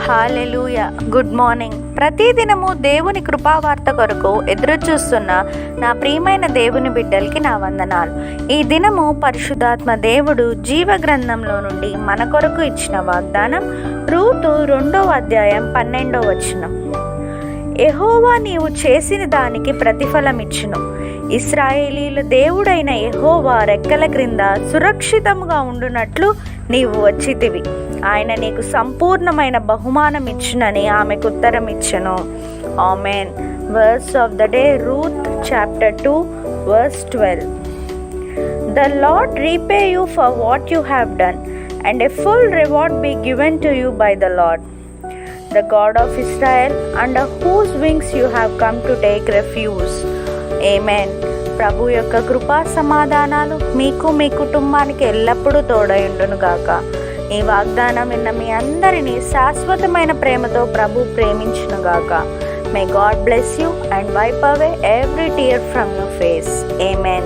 హల్లెలూయా. Good morning. ప్రతిదినము దేవుని కృపావార్త కొరకు ఎదురుచూస్తున్న నా ప్రియమైన దేవుని బిడ్డలకి నా వందనాలు. ఈ దినము పరిశుద్ధాత్మ దేవుడు జీవ గ్రంథంలో నుండి మన కొరకు ఇచ్చిన వాగ్దానం రూతు 2వ అధ్యాయం 12వ వచనం. యెహోవా నీవు చేసిన దానికి ప్రతిఫలం ఇచ్చును. ఇశ్రాయేలీల దేవుడైన యెహోవా రెక్కల క్రింద సురక్షితముగా ఉండునట్లు నీవు వచ్చితివి. ఆయన నీకు సంపూర్ణమైన బహుమానం ఇచ్చునని ఆమెకు ఉత్తరం ఇచ్చెను. Amen. Verse of the day, Ruth chapter 2 verse 12. The Lord repay you for what you have done, and a full reward be given to you by the Lord, the God of Israel, under whose wings you have come to take refuge. Amen. ప్రభు యొక్క కృపా సమాధానాలు మీకు మీ కుటుంబానికి ఎల్లప్పుడూ తోడయుండును గాక. ఈ వాగ్దానం విన్న మీ అందరినీ శాశ్వతమైన ప్రేమతో ప్రభు ప్రేమించును గాక. May God bless you and wipe away every tear from your face. Amen.